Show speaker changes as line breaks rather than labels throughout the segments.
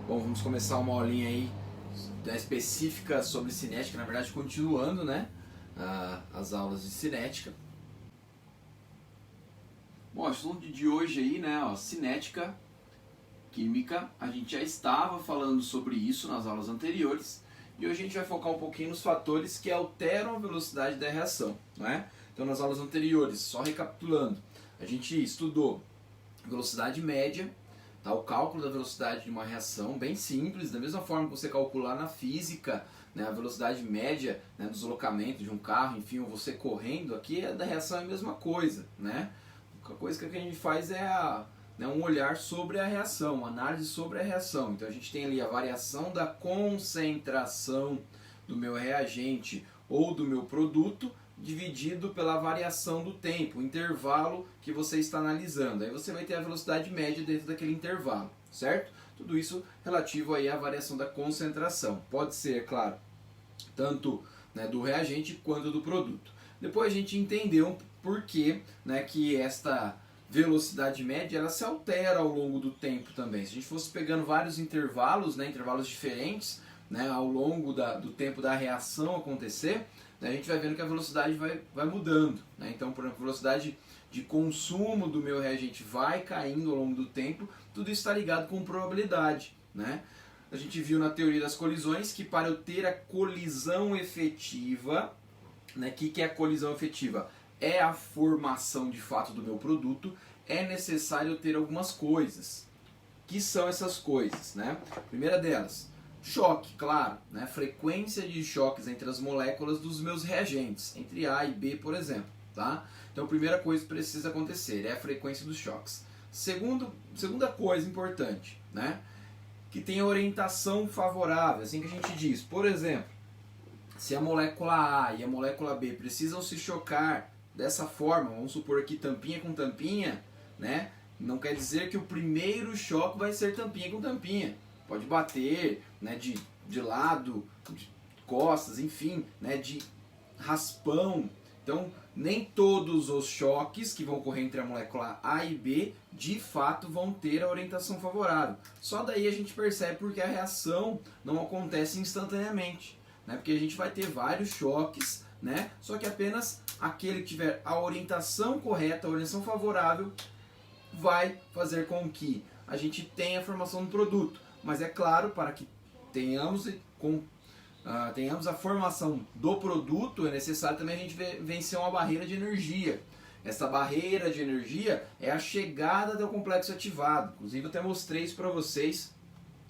Bom, vamos começar uma aulinha aí específica sobre cinética, na verdade continuando, né, as aulas de cinética. Bom, o assunto de hoje aí, né, cinética, química, a gente já estava falando sobre isso nas aulas anteriores e hoje a gente vai focar um pouquinho nos fatores que alteram a velocidade da reação, não é? Então nas aulas anteriores, só recapitulando, a gente estudou velocidade média, tá? O cálculo da velocidade de uma reação, bem simples, da mesma forma que você calcular na física, né, a velocidade média, né, do deslocamento de um carro, enfim, ou você correndo, aqui da reação é a mesma coisa, né? A coisa que a gente faz é um olhar sobre a reação, uma análise sobre a reação. Então a gente tem ali a variação da concentração do meu reagente ou do meu produto dividido pela variação do tempo, o intervalo que você está analisando. Aí você vai ter a velocidade média dentro daquele intervalo, certo? Tudo isso relativo aí à variação da concentração. Pode ser, claro, tanto, né, do reagente quanto do produto. Depois a gente entendeu por que, né, que esta velocidade média ela se altera ao longo do tempo também. Se a gente fosse pegando vários intervalos, né, intervalos diferentes, né, ao longo do tempo da reação acontecer, né, a gente vai vendo que a velocidade vai mudando. Né? Então, por exemplo, a velocidade de consumo do meu reagente vai caindo ao longo do tempo, tudo isso está ligado com probabilidade. Né? A gente viu na teoria das colisões que para eu ter a colisão efetiva, né, que é a colisão efetiva? É a formação de fato do meu produto, é necessário ter algumas coisas. Que são essas coisas? Né? Primeira delas, choque, claro, né? Frequência de choques entre as moléculas dos meus reagentes, entre A e B, por exemplo. Tá? Então, a primeira coisa que precisa acontecer é a frequência dos choques. Segunda coisa importante, né? Que tem a orientação favorável, assim que a gente diz. Por exemplo, se a molécula A e a molécula B precisam se chocar dessa forma, vamos supor aqui tampinha com tampinha, né? Não quer dizer que o primeiro choque vai ser tampinha com tampinha. Pode bater, né, de lado, de costas, enfim, né, de raspão. Então, nem todos os choques que vão ocorrer entre a molécula A e B, de fato, vão ter a orientação favorável. Só daí a gente percebe porque a reação não acontece instantaneamente. Né, porque a gente vai ter vários choques, né, só que apenas aquele que tiver a orientação correta, a orientação favorável, vai fazer com que a gente tenha a formação do produto. Mas é claro, para que tenhamos a formação do produto, é necessário também a gente vencer uma barreira de energia. Essa barreira de energia é a chegada do complexo ativado. Inclusive eu até mostrei isso para vocês,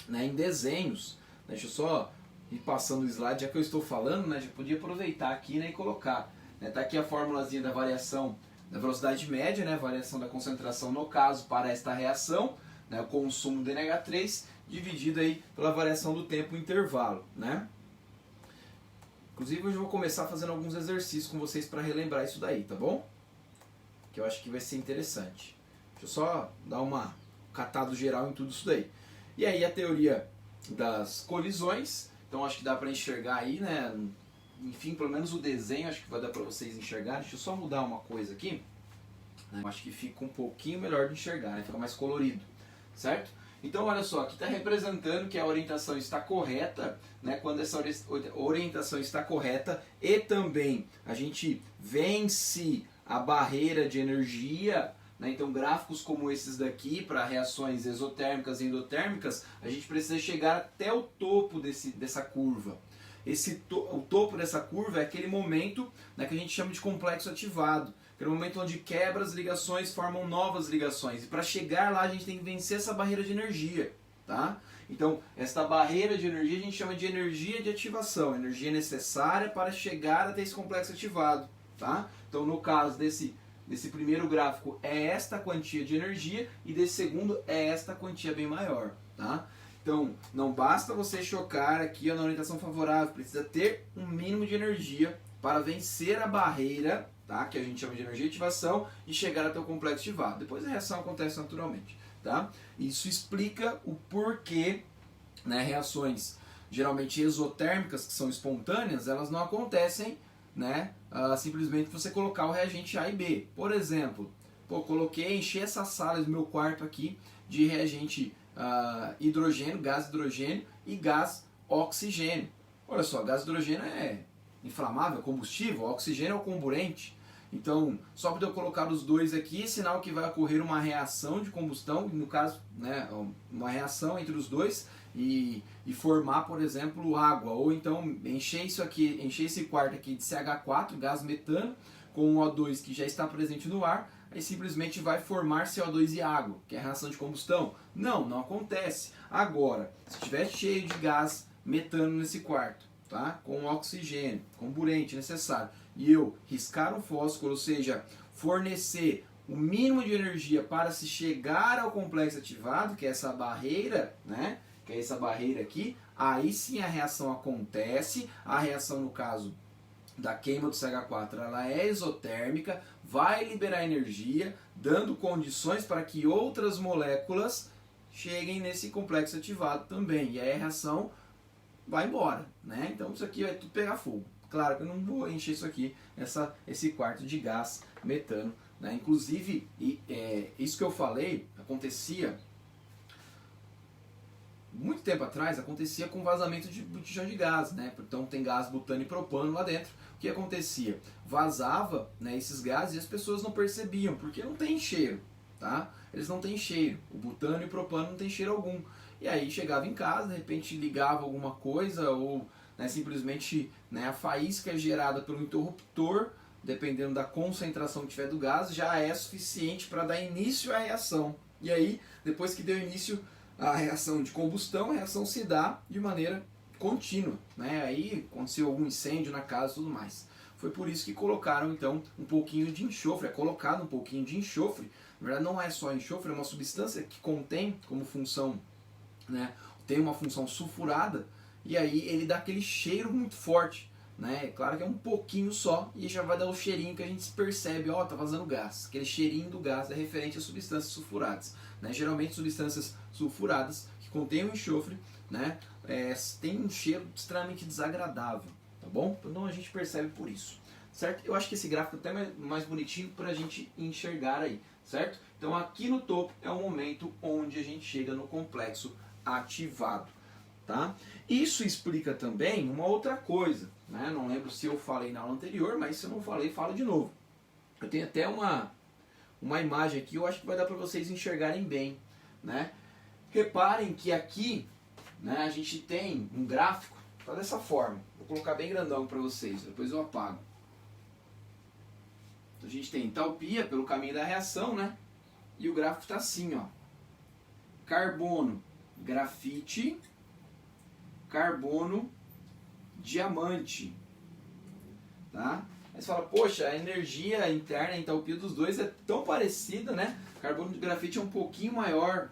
né, em desenhos. Deixa eu só ir passando o slide, já que eu estou falando, né, já podia aproveitar aqui, né, e colocar. Está aqui a formulazinha da variação da velocidade média, né, variação da concentração no caso para esta reação, né, o consumo de NH3 dividido aí pela variação do tempo intervalo. Né? Inclusive hoje eu vou começar fazendo alguns exercícios com vocês para relembrar isso daí, tá bom? Que eu acho que vai ser interessante. Deixa eu só dar uma catado geral em tudo isso daí. E aí a teoria das colisões, então acho que dá para enxergar aí, né? Enfim, pelo menos o desenho acho que vai dar para vocês enxergarem. Deixa eu só mudar uma coisa aqui. Né? Acho que fica um pouquinho melhor de enxergar, né? Fica mais colorido, certo? Então olha só, aqui está representando que a orientação está correta, né? Quando essa orientação está correta e também a gente vence a barreira de energia, né? Então gráficos como esses daqui para reações exotérmicas e endotérmicas, a gente precisa chegar até o topo dessa curva. O topo dessa curva é aquele momento, né, que a gente chama de complexo ativado. Aquele momento onde quebra as ligações, formam novas ligações. E para chegar lá a gente tem que vencer essa barreira de energia. Tá? Então, esta barreira de energia a gente chama de energia de ativação. Energia necessária para chegar até esse complexo ativado. Tá? Então, no caso desse primeiro gráfico é esta quantia de energia e desse segundo é esta quantia bem maior. Tá? Então, não basta você chocar aqui na orientação favorável, precisa ter um mínimo de energia para vencer a barreira, tá? Que a gente chama de energia de ativação, e chegar até o complexo ativado. Depois a reação acontece naturalmente. Tá? Isso explica o porquê, né, reações geralmente exotérmicas, que são espontâneas, elas não acontecem, né, simplesmente você colocar o reagente A e B. Por exemplo, enchi essa sala do meu quarto aqui de reagente hidrogênio, gás hidrogênio e gás oxigênio. Olha só, gás hidrogênio é inflamável, combustível, oxigênio é o comburente. Então, só por eu colocar os dois aqui, é sinal que vai ocorrer uma reação de combustão, no caso, né, uma reação entre os dois e formar, por exemplo, água. Ou então encher isso aqui, encher esse quarto aqui de CH4, gás metano, com o O2 que já está presente no ar, aí simplesmente vai formar CO2 e água, que é a reação de combustão. Não acontece. Agora, se estiver cheio de gás metano nesse quarto, tá, com oxigênio, comburente necessário, e eu riscar um fósforo, ou seja, fornecer o mínimo de energia para se chegar ao complexo ativado, que é essa barreira, né? Que é essa barreira aqui, aí sim a reação acontece. A reação, no caso da queima do CH4, ela é exotérmica, vai liberar energia, dando condições para que outras moléculas cheguem nesse complexo ativado também. E aí a reação vai embora, né? Então isso aqui vai tudo pegar fogo. Claro que eu não vou encher isso aqui, esse quarto de gás metano, né? Inclusive, isso que eu falei acontecia muito tempo atrás, acontecia com vazamento de botijão de gás, né? Então tem gás butano e propano lá dentro. O que acontecia? Vazava, né, esses gases e as pessoas não percebiam, porque não tem cheiro, tá? Eles não têm cheiro. O butano e o propano não tem cheiro algum. E aí chegava em casa, de repente ligava alguma coisa ou, né, simplesmente, né, a faísca gerada pelo interruptor, dependendo da concentração que tiver do gás, já é suficiente para dar início à reação. E aí, depois que deu início à reação de combustão, a reação se dá de maneira contínua, né? Aí aconteceu algum incêndio na casa e tudo mais. Foi por isso que colocaram então um pouquinho de enxofre, é colocado um pouquinho de enxofre. Na verdade não é só enxofre, é uma substância que contém como função, né, tem uma função sulfurada, e aí ele dá aquele cheiro muito forte, né? Claro que é um pouquinho só e já vai dar o cheirinho que a gente percebe, ó, tá vazando gás. Aquele cheirinho do gás é referente às substâncias sulfuradas, né? Geralmente substâncias sulfuradas que contêm o enxofre, né, tem um cheiro extremamente desagradável, tá bom? Então a gente percebe por isso, certo? Eu acho que esse gráfico é até mais bonitinho para a gente enxergar aí, certo? Então aqui no topo é o momento onde a gente chega no complexo ativado, tá? Isso explica também uma outra coisa, né? Não lembro se eu falei na aula anterior, mas se eu não falei, falo de novo. Eu tenho até uma imagem aqui, eu acho que vai dar para vocês enxergarem bem, né? Reparem que aqui, né, a gente tem um gráfico, tá dessa forma. Vou colocar bem grandão para vocês, depois eu apago. Então, a gente tem entalpia pelo caminho da reação, né? E o gráfico está assim, ó. Carbono, grafite, carbono, diamante, tá? Aí você fala, poxa, a energia interna, a entalpia dos dois é tão parecida, né? Carbono de grafite é um pouquinho maior.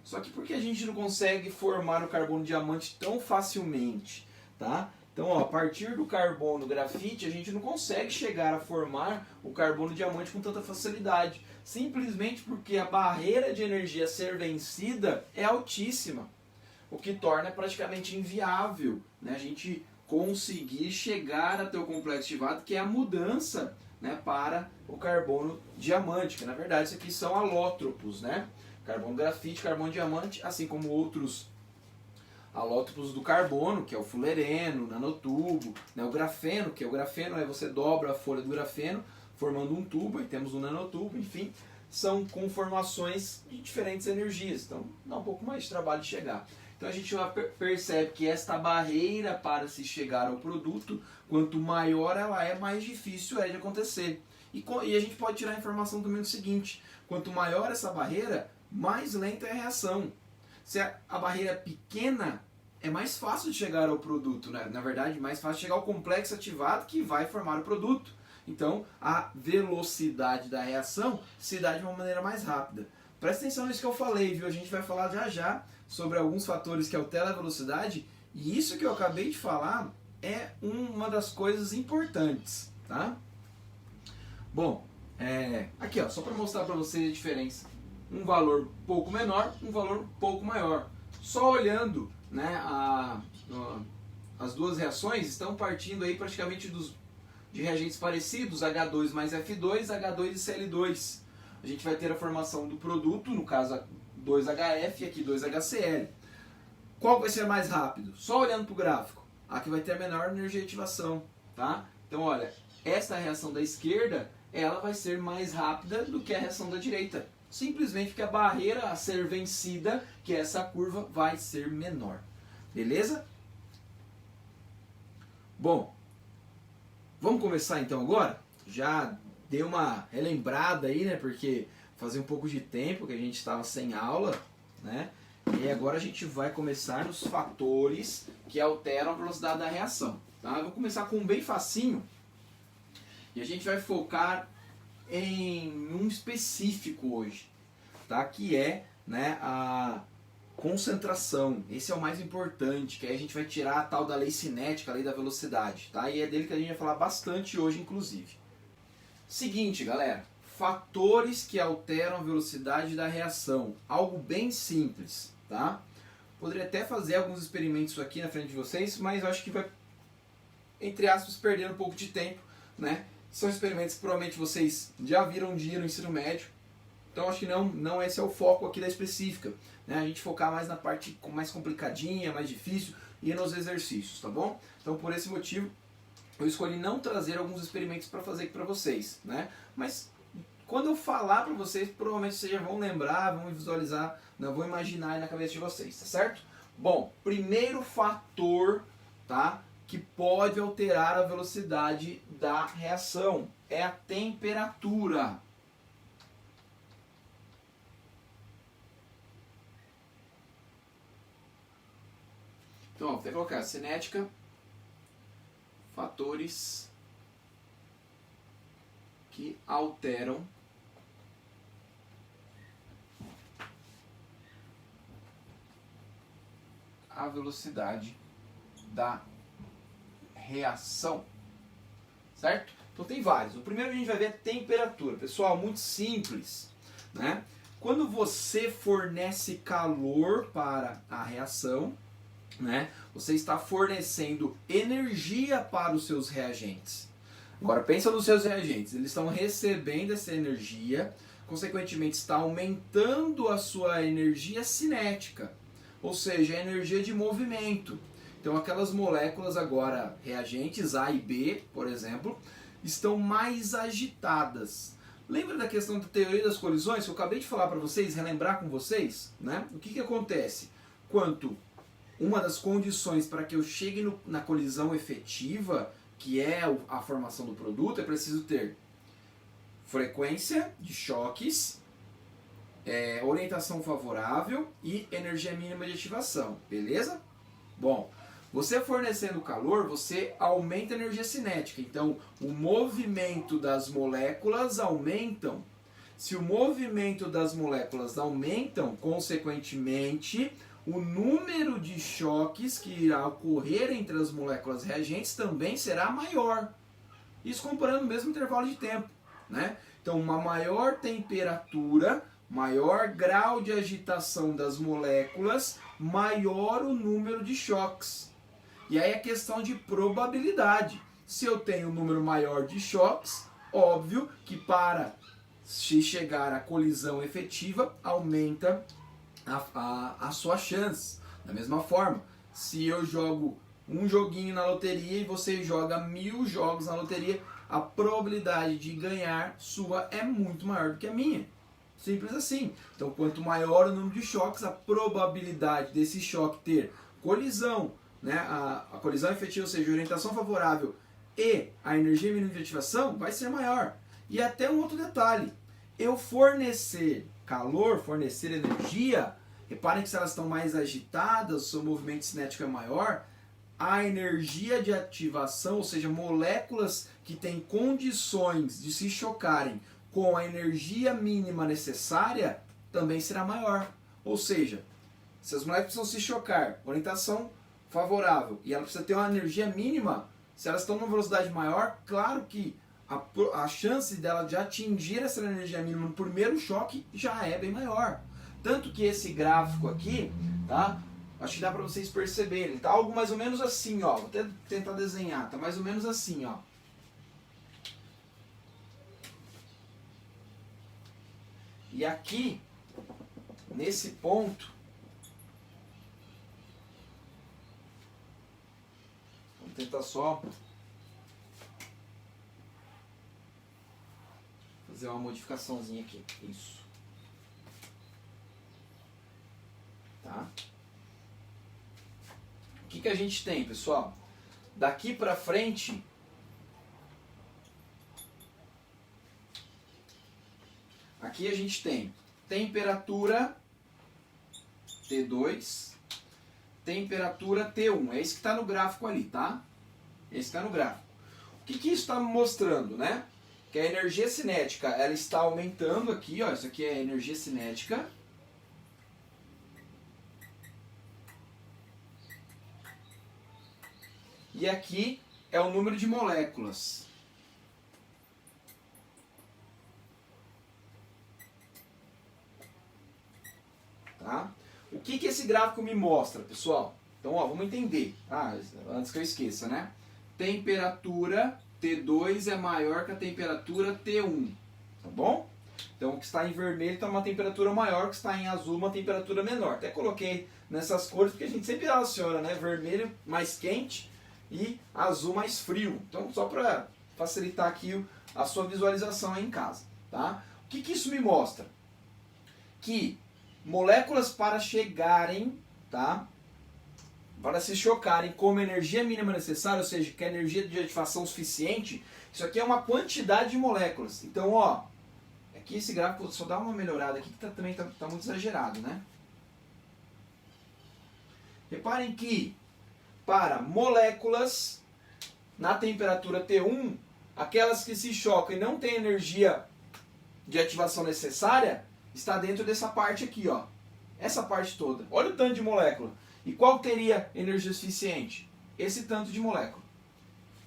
Só que por que a gente não consegue formar o carbono diamante tão facilmente, tá? Então, ó, a partir do carbono grafite, a gente não consegue chegar a formar o carbono diamante com tanta facilidade. Simplesmente porque a barreira de energia a ser vencida é altíssima. O que torna praticamente inviável, né, a gente conseguir chegar até o complexo ativado, que é a mudança, né, para o carbono diamante. Que na verdade isso aqui são alótropos, né? Carbono grafite, carbono diamante, assim como outros alótropos do carbono, que é o fulereno, nanotubo, né, o grafeno, que é o grafeno, aí você dobra a folha do grafeno, formando um tubo, aí temos um nanotubo, enfim, são conformações de diferentes energias, então dá um pouco mais de trabalho de chegar. Então a gente percebe que esta barreira para se chegar ao produto, quanto maior ela é, mais difícil é de acontecer. E a gente pode tirar a informação também do seguinte, quanto maior essa barreira, mais lenta é a reação. Se a barreira é pequena, é mais fácil de chegar ao produto, né? Na verdade, mais fácil de chegar ao complexo ativado que vai formar o produto. Então, a velocidade da reação se dá de uma maneira mais rápida. Presta atenção nisso que eu falei, viu? A gente vai falar já sobre alguns fatores que alteram a velocidade, e isso que eu acabei de falar é uma das coisas importantes, tá? Bom, aqui ó, só para mostrar para vocês a diferença. Um valor pouco menor, um valor pouco maior. Só olhando, né, as duas reações estão partindo aí praticamente de reagentes parecidos, H2 mais F2, H2 e Cl2. A gente vai ter a formação do produto, no caso 2HF e aqui 2HCl. Qual vai ser mais rápido? Só olhando para o gráfico. Aqui vai ter a menor energia de ativação, tá? Então, olha, essa reação da esquerda, ela vai ser mais rápida do que a reação da direita. Simplesmente porque a barreira a ser vencida, que é essa curva, vai ser menor. Beleza? Bom, vamos começar então agora? Já dei uma relembrada aí, né? Porque fazia um pouco de tempo que a gente estava sem aula, né? E agora a gente vai começar nos fatores que alteram a velocidade da reação. Tá? Eu vou começar com um bem facinho e a gente vai focar em um específico hoje, tá? Que é, né, a concentração. Esse é o mais importante, que aí a gente vai tirar a tal da lei cinética, a lei da velocidade. Tá? E é dele que a gente vai falar bastante hoje, inclusive. Seguinte, galera. Fatores que alteram a velocidade da reação. Algo bem simples, tá? Poderia até fazer alguns experimentos aqui na frente de vocês, mas eu acho que vai, entre aspas, perder um pouco de tempo, né? São experimentos que provavelmente vocês já viram um dia no ensino médio, então acho que não esse é o foco aqui da específica, né? A gente focar mais na parte mais complicadinha, mais difícil e nos exercícios, tá bom? Então por esse motivo eu escolhi não trazer alguns experimentos para fazer aqui para vocês, né? Mas quando eu falar para vocês, provavelmente vocês já vão lembrar, vão visualizar, não vão imaginar aí na cabeça de vocês, tá certo? Bom, primeiro fator, tá, que pode alterar a velocidade da reação é a temperatura. Então, ó, vou até colocar cinética, fatores que alteram a velocidade da reação, certo? Então tem vários. O primeiro que a gente vai ver é temperatura. Pessoal, muito simples, né? Quando você fornece calor para a reação, né, você está fornecendo energia para os seus reagentes. Agora pensa nos seus reagentes, eles estão recebendo essa energia, consequentemente está aumentando a sua energia cinética, ou seja, a energia de movimento. Então aquelas moléculas agora, reagentes A e B, por exemplo, estão mais agitadas. Lembra da questão da teoria das colisões que eu acabei de falar para vocês, relembrar com vocês? Né? O que acontece? Quanto uma das condições para que eu chegue na colisão efetiva, que é a formação do produto, é preciso ter frequência de choques, orientação favorável e energia mínima de ativação, beleza? Bom, você fornecendo calor, você aumenta a energia cinética, então o movimento das moléculas aumentam. Se o movimento das moléculas aumentam, consequentemente, o número de choques que irá ocorrer entre as moléculas reagentes também será maior. Isso comparando o mesmo intervalo de tempo, né? Então, uma maior temperatura, maior grau de agitação das moléculas, maior o número de choques. E aí é questão de probabilidade. Se eu tenho um número maior de choques, óbvio que para se chegar à colisão efetiva, aumenta a sua chance. Da mesma forma, se eu jogo um joguinho na loteria e você joga 1000 jogos na loteria, a probabilidade de ganhar sua é muito maior do que a minha. Simples assim. Então, quanto maior o número de choques, a probabilidade desse choque ter colisão, né, a colisão efetiva, ou seja, orientação favorável e a energia mínima de ativação vai ser maior. E até um outro detalhe, eu fornecer calor, fornecer energia, reparem que se elas estão mais agitadas, o seu movimento cinético é maior, a energia de ativação, ou seja, moléculas que têm condições de se chocarem com a energia mínima necessária, também será maior. Ou seja, se as moléculas precisam se chocar, orientação favorável, e ela precisa ter uma energia mínima, se elas estão numa velocidade maior, claro que a chance dela de atingir essa energia mínima no primeiro choque já é bem maior. Tanto que esse gráfico aqui, tá? Acho que dá para vocês perceberem. Tá algo mais ou menos assim, ó. Vou até tentar desenhar. Tá mais ou menos assim, ó. E aqui nesse ponto, vamos tentar só fazer uma modificaçãozinha aqui. Isso. Tá? O que a gente tem, pessoal? Daqui para frente, aqui a gente tem temperatura T2, temperatura T1. É isso que está no gráfico ali, tá? Esse está no gráfico. O que isso está mostrando, né? Que a energia cinética ela está aumentando aqui, ó. Isso aqui é a energia cinética. E aqui é o número de moléculas. Tá? O que esse gráfico me mostra, pessoal? Então, ó, vamos entender. Antes que eu esqueça, né? Temperatura T2 é maior que a temperatura T1. Tá bom? Então, o que está em vermelho está uma temperatura maior, o que está em azul uma temperatura menor. Até coloquei nessas cores porque a gente sempre relaciona, né? Vermelho mais quente e azul mais frio. Então, só para facilitar aqui a sua visualização aí em casa. Tá? O que isso me mostra? Que moléculas para chegarem, tá? Para se chocarem com energia mínima necessária, ou seja, que a energia de ativação suficiente, isso aqui é uma quantidade de moléculas. Então, ó, aqui esse gráfico só dá uma melhorada aqui que também tá muito exagerado, né? Reparem que para moléculas na temperatura T1, aquelas que se chocam e não têm energia de ativação necessária, está dentro dessa parte aqui, ó. Essa parte toda. Olha o tanto de molécula. E qual teria energia suficiente? Esse tanto de molécula.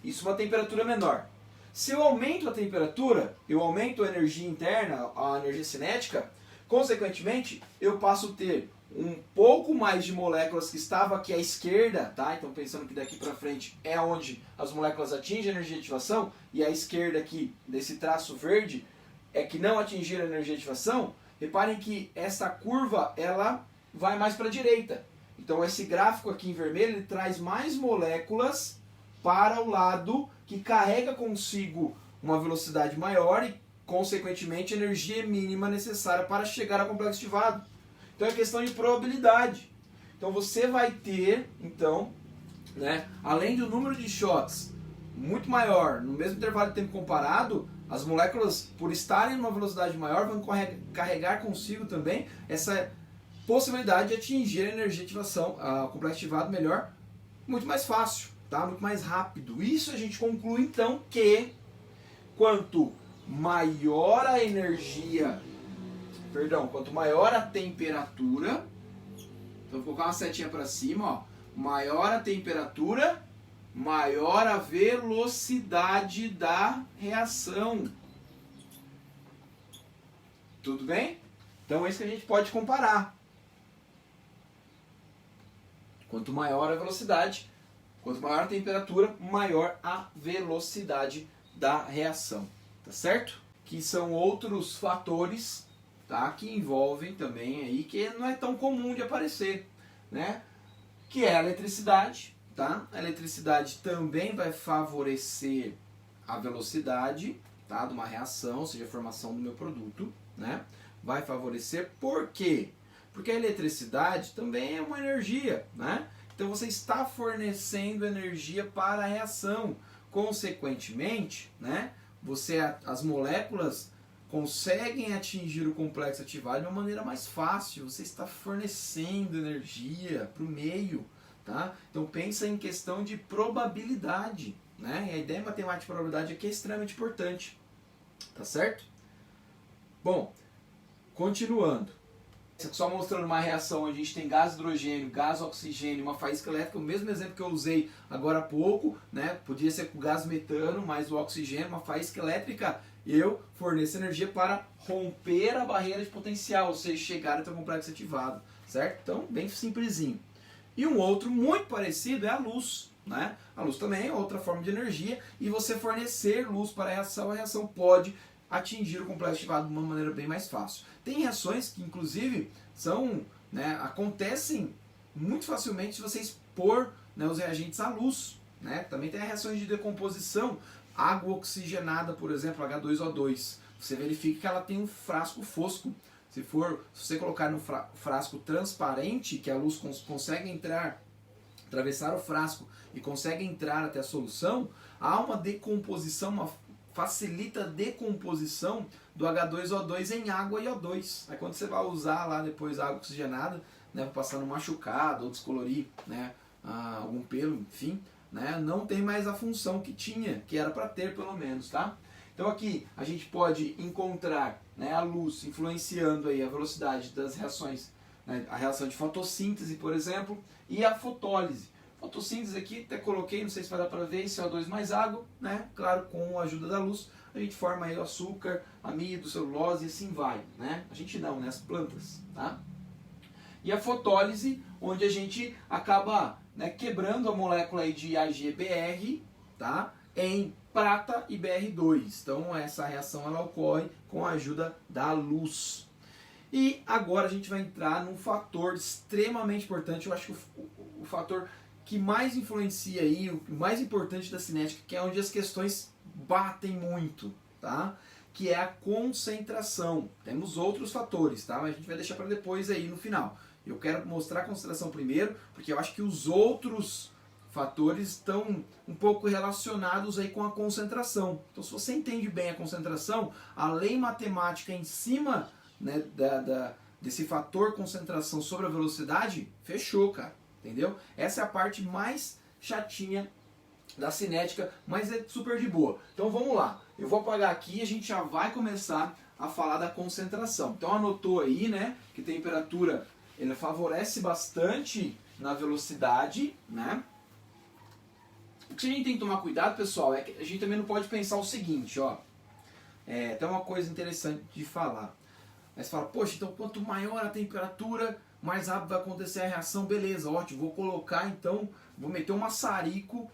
Isso uma temperatura menor. Se eu aumento a temperatura, eu aumento a energia interna, a energia cinética, consequentemente, eu passo a ter um pouco mais de moléculas que estava aqui à esquerda, tá? Então pensando que daqui para frente é onde as moléculas atingem a energia de ativação, e a esquerda aqui, desse traço verde, é que não atingiram a energia de ativação. Reparem que essa curva ela vai mais para a direita. Então esse gráfico aqui em vermelho ele traz mais moléculas para o lado que carrega consigo uma velocidade maior e, consequentemente, energia mínima necessária para chegar ao complexo ativado. Então é questão de probabilidade. Então você vai ter, então, né, além do número de choques muito maior, no mesmo intervalo de tempo comparado, as moléculas, por estarem numa velocidade maior, vão carregar consigo também essa possibilidade de atingir a energia de ativação, o complexo ativado melhor, muito mais fácil, tá? Muito mais rápido. Isso a gente conclui então que quanto maior a energia, quanto maior a temperatura, então vou colocar uma setinha para cima, ó, maior a temperatura, maior a velocidade da reação. Tudo bem? Então é isso que a gente pode comparar. Quanto maior a velocidade, quanto maior a temperatura, maior a velocidade da reação. Tá certo? Que são outros fatores, tá, que envolvem também aí, que não é tão comum de aparecer, né? Que é a eletricidade. Tá? A eletricidade também vai favorecer a velocidade, tá, de uma reação, ou seja, a formação do meu produto, né? Vai favorecer. Por quê? Porque a eletricidade também é uma energia, né? Então você está fornecendo energia para a reação. Consequentemente, né, as moléculas conseguem atingir o complexo ativado de uma maneira mais fácil. Você está fornecendo energia para o meio. Tá? Então pensa em questão de probabilidade, né? E a ideia matemática de probabilidade aqui é extremamente importante, tá certo? Bom, continuando, só mostrando uma reação onde a gente tem gás hidrogênio, gás oxigênio, uma faísca elétrica, o mesmo exemplo que eu usei agora há pouco, né? Podia ser com gás metano, mais o oxigênio, uma faísca elétrica, eu forneço energia para romper a barreira de potencial, ou seja, chegar até o complexo ativado, certo? Então, bem simplesinho. E um outro muito parecido é a luz, né? A luz também é outra forma de energia, e você fornecer luz para a reação pode atingir o complexo ativado de uma maneira bem mais fácil. Tem reações que, inclusive, são, né, acontecem muito facilmente se você expor, né, os reagentes à luz. Né? Também tem reações de decomposição. Água oxigenada, por exemplo, H2O2. Você verifica que ela tem um frasco fosco. Se você colocar no frasco transparente, que a luz consegue entrar, atravessar o frasco e consegue entrar até a solução, há uma decomposição, facilita a decomposição do H2O2 em água e O2. Aí quando você vai usar lá depois a água oxigenada, né, para passar no machucado ou descolorir, né, algum pelo, enfim, né, não tem mais a função que tinha, que era para ter pelo menos, tá? Então aqui a gente pode encontrar, né, a luz influenciando aí a velocidade das reações, né, a reação de fotossíntese, por exemplo, e a fotólise. Fotossíntese aqui, até coloquei, não sei se vai dar para ver, CO2 mais água, né? Claro, com a ajuda da luz, a gente forma aí o açúcar, amido, celulose e assim vai, né? A gente não, né? As plantas, tá? E a fotólise, onde a gente acaba, né, quebrando a molécula aí de AgBr, tá? Em prata e Br2. Então essa reação ela ocorre com a ajuda da luz. E agora a gente vai entrar num fator extremamente importante, eu acho que o fator que mais influencia aí, o mais importante da cinética, que é onde as questões batem muito, tá? Que é a concentração. Temos outros fatores, tá? Mas a gente vai deixar para depois aí no final. Eu quero mostrar a concentração primeiro, porque eu acho que os outros fatores estão um pouco relacionados aí com a concentração. Então se você entende bem a concentração, a lei matemática em cima, né, desse fator concentração sobre a velocidade, fechou, cara. Entendeu? Essa é a parte mais chatinha da cinética, mas é super de boa. Então vamos lá. Eu vou apagar aqui e a gente já vai começar a falar da concentração. Então anotou aí, né, que temperatura ele favorece bastante na velocidade, né? O que a gente tem que tomar cuidado, pessoal, é que a gente também não pode pensar o seguinte, ó. Tem uma coisa interessante de falar. Aí você fala, poxa, então quanto maior a temperatura, mais rápido vai acontecer a reação, beleza, ótimo, vou colocar então, vou meter um maçarico,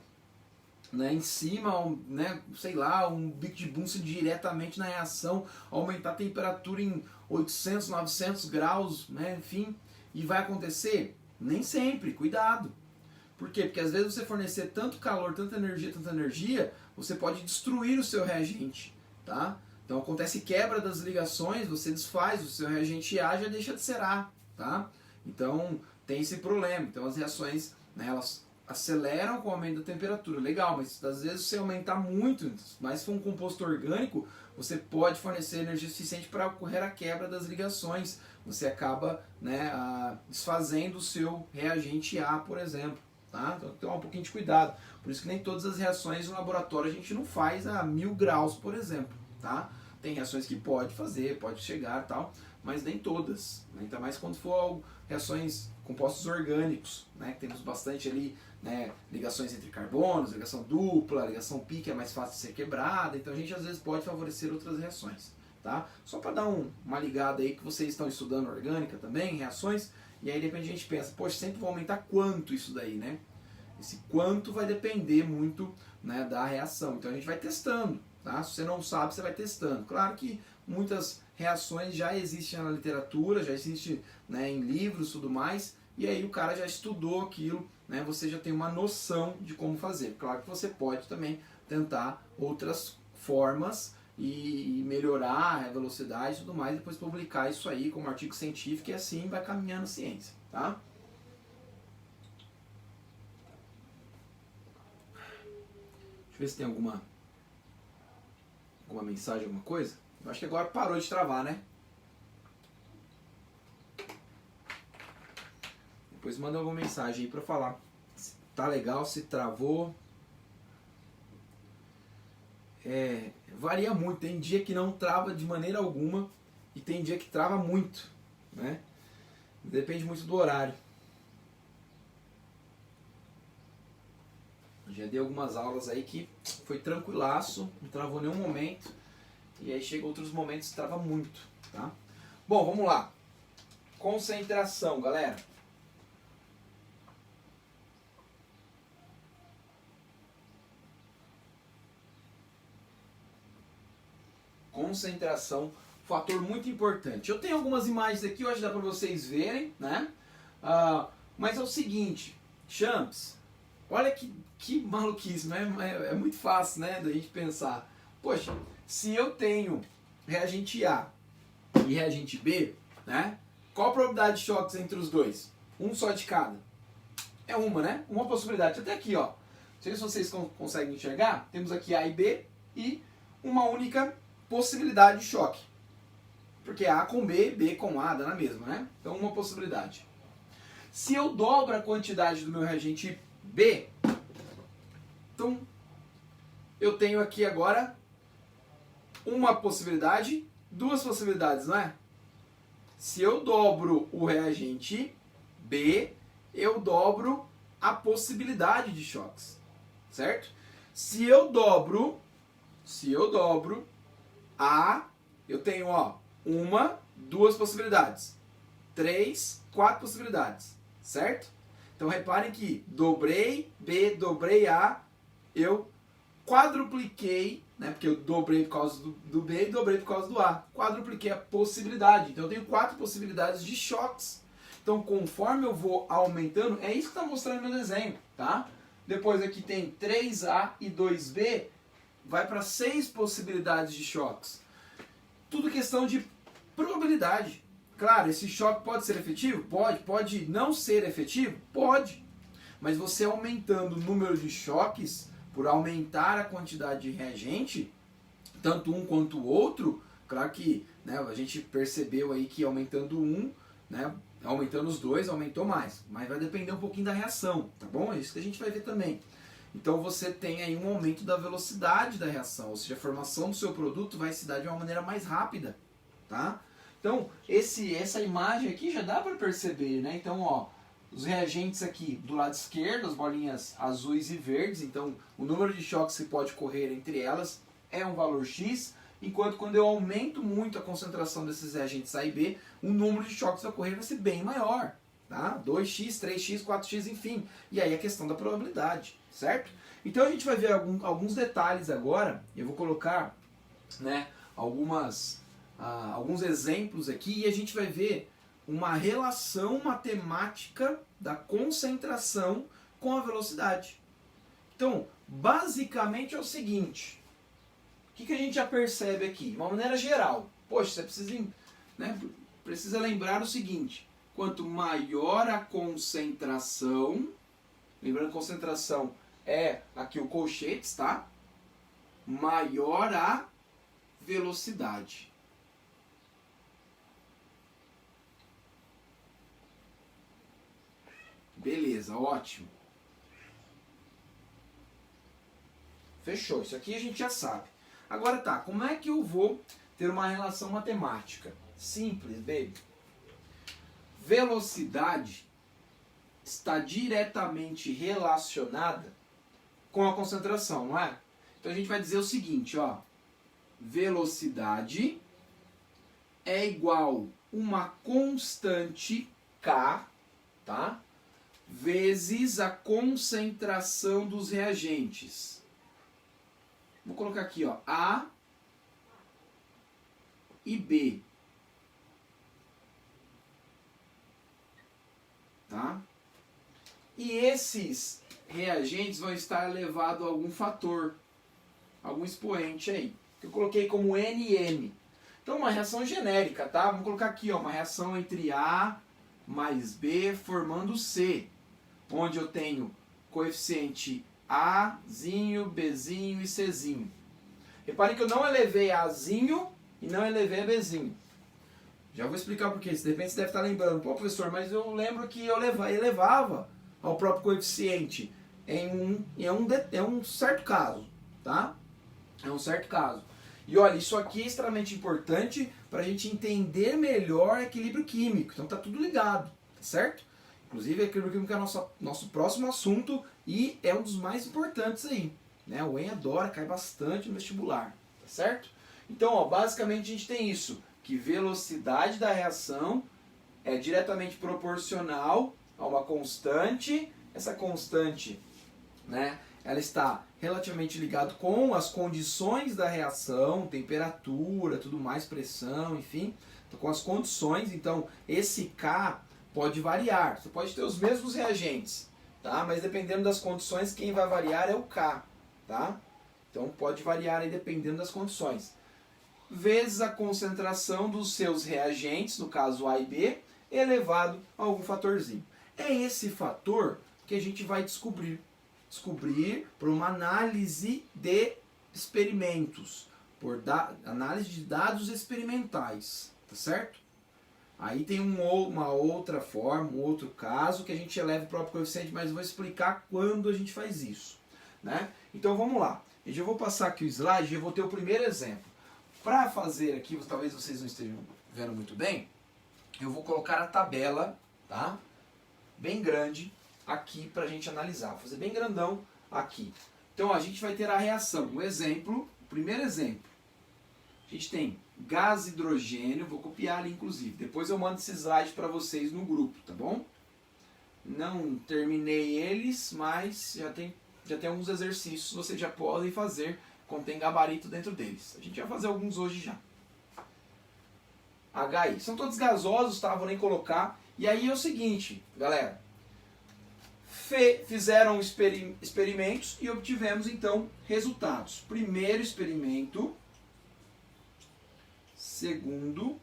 né, em cima, né, sei lá, um bico de Bunsen diretamente na reação, aumentar a temperatura em 800, 900 graus, né, enfim, e vai acontecer? Nem sempre, cuidado. Por quê? Porque às vezes você fornecer tanto calor, tanta energia, você pode destruir o seu reagente, tá? Então acontece quebra das ligações, você desfaz, o seu reagente A já deixa de ser A, tá? Então tem esse problema. Então as reações, né, elas aceleram com o aumento da temperatura, legal, mas às vezes se aumentar muito, mas se for um composto orgânico, você pode fornecer energia suficiente para ocorrer a quebra das ligações. Você acaba, né, desfazendo o seu reagente A, por exemplo. Tá? Então tem que tomar um pouquinho de cuidado. Por isso que nem todas as reações no laboratório a gente não faz a 1000 graus, por exemplo. Tá? Tem reações que pode fazer, pode chegar e tal, mas nem todas. Né? Ainda mais quando for reações compostos orgânicos, né? Que temos bastante ali, né, ligações entre carbonos, ligação dupla, ligação pi que é mais fácil de ser quebrada, então a gente às vezes pode favorecer outras reações. Tá? Só para dar uma ligada aí que vocês estão estudando orgânica também, reações, e aí de repente a gente pensa, poxa, sempre vou aumentar quanto isso daí, né? Esse quanto vai depender muito, né, da reação, então a gente vai testando. Tá? Se você não sabe, você vai testando. Claro que muitas reações já existem na literatura, já existem, né, em livros e tudo mais, e aí o cara já estudou aquilo, né, você já tem uma noção de como fazer. Claro que você pode também tentar outras formas e melhorar a velocidade e tudo mais, e depois publicar isso aí como artigo científico, e assim vai caminhando a ciência. Tá? Deixa eu ver se tem alguma mensagem, alguma coisa. Eu acho que agora parou de travar, né? Depois manda alguma mensagem aí pra falar se tá legal, se travou. Varia muito, tem dia que não trava de maneira alguma e tem dia que trava muito, né? Depende muito do horário. Já dei algumas aulas aí que foi tranquilaço, não travou nenhum momento. E aí chega outros momentos que trava muito, tá? Bom, vamos lá. Concentração, galera. concentração, fator muito importante. Eu tenho algumas imagens aqui, hoje dá para vocês verem, né? Mas é o seguinte, Champs, olha que maluquice, né? É muito fácil, né, da gente pensar. Poxa, se eu tenho reagente A e reagente B, né? Qual a probabilidade de choques entre os dois? Um só de cada. É uma, né? Uma possibilidade. Até aqui, ó. Não sei se vocês conseguem enxergar. Temos aqui A e B e uma única possibilidade de choque. Porque A com B, B com A dá na mesma, né? Então, uma possibilidade. Se eu dobro a quantidade do meu reagente B, então eu tenho aqui agora uma possibilidade, duas possibilidades, não é? Se eu dobro o reagente B, eu dobro a possibilidade de choques, certo? Se eu dobro A, eu tenho, ó, uma, duas possibilidades, 3, 4 possibilidades, certo? Então reparem que dobrei B, dobrei A, eu quadrupliquei, né, porque eu dobrei por causa do B e dobrei por causa do A. Quadrupliquei a possibilidade. Então eu tenho 4 possibilidades de choques. Então conforme eu vou aumentando, é isso que está mostrando no meu desenho, tá? Depois aqui tem 3A e 2B, vai para 6 possibilidades de choques. Tudo questão de probabilidade. Claro, esse choque pode ser efetivo? Pode. Pode não ser efetivo? Pode. Mas você aumentando o número de choques, por aumentar a quantidade de reagente, tanto um quanto o outro, claro que, né, a gente percebeu aí que aumentando um, né, aumentando os dois, aumentou mais. Mas vai depender um pouquinho da reação, tá bom? É isso que a gente vai ver também. Então você tem aí um aumento da velocidade da reação, ou seja, a formação do seu produto vai se dar de uma maneira mais rápida, tá? Então, essa imagem aqui já dá para perceber, né? Então, ó, os reagentes aqui do lado esquerdo, as bolinhas azuis e verdes, então o número de choques que pode correr entre elas é um valor X, enquanto quando eu aumento muito a concentração desses reagentes A e B, o número de choques a ocorrer vai ser bem maior, tá? 2x, 3x, 4x, enfim. E aí a questão da probabilidade, certo? Então a gente vai ver alguns detalhes agora, eu vou colocar, né, alguns exemplos aqui e a gente vai ver uma relação matemática da concentração com a velocidade. Então, basicamente é o seguinte, o que a gente já percebe aqui? De uma maneira geral, poxa, você precisa lembrar o seguinte, quanto maior a concentração, lembrando que concentração é aqui o colchetes, tá? Maior a velocidade. Beleza, ótimo. Fechou, isso aqui a gente já sabe. Agora tá, como é que eu vou ter uma relação matemática? Simples, baby. Velocidade está diretamente relacionada com a concentração, não é? Então a gente vai dizer o seguinte, ó. Velocidade é igual uma constante K, tá? Vezes a concentração dos reagentes. Vou colocar aqui, ó, A e B. Tá? E esses reagentes vão estar elevados a algum fator, algum expoente aí, que eu coloquei como NM. Então, uma reação genérica, tá? Vamos colocar aqui, ó, uma reação entre A mais B formando C, onde eu tenho coeficiente Azinho, Bzinho e Czinho. Reparem que eu não elevei Azinho e não elevei Bzinho. Já vou explicar por quê. De repente você deve estar lembrando, pô professor, mas eu lembro que eu elevava ao próprio coeficiente em um certo caso, tá? É um certo caso. E olha, isso aqui é extremamente importante para a gente entender melhor equilíbrio químico. Então tá tudo ligado, tá certo? Inclusive, equilíbrio químico é nosso próximo assunto e é um dos mais importantes aí. Né? O EN adora, cai bastante no vestibular, tá certo? Então, ó, basicamente a gente tem isso, que velocidade da reação é diretamente proporcional a uma constante. Essa constante, né, ela está relativamente ligada com as condições da reação, temperatura, tudo mais, pressão, enfim, com as condições. Então, esse K pode variar. Você pode ter os mesmos reagentes, tá? Mas dependendo das condições, quem vai variar é o K, tá? Então, pode variar aí dependendo das condições. Vezes a concentração dos seus reagentes, no caso A e B, elevado a algum fatorzinho. É esse fator que a gente vai descobrir por uma análise de experimentos, por análise de dados experimentais, tá certo? Aí tem uma outra forma, um outro caso que a gente eleva o próprio coeficiente, mas eu vou explicar quando a gente faz isso, né? Então vamos lá. Eu já vou passar aqui o slide, eu vou ter o primeiro exemplo. Para fazer aqui, talvez vocês não estejam vendo muito bem, eu vou colocar a tabela, tá? Bem grande aqui para a gente analisar. Vou fazer bem grandão aqui. Então a gente vai ter a reação. O exemplo, o primeiro exemplo. A gente tem gás hidrogênio, vou copiar ali inclusive. Depois eu mando esse slide para vocês no grupo, tá bom? Não terminei eles, mas já tem alguns exercícios que vocês já podem fazer. Contém gabarito dentro deles. A gente vai fazer alguns hoje já. HI. São todos gasosos, tá? Vou nem colocar. E aí é o seguinte, galera. Fizeram experimentos e obtivemos então resultados. Primeiro experimento. Segundo.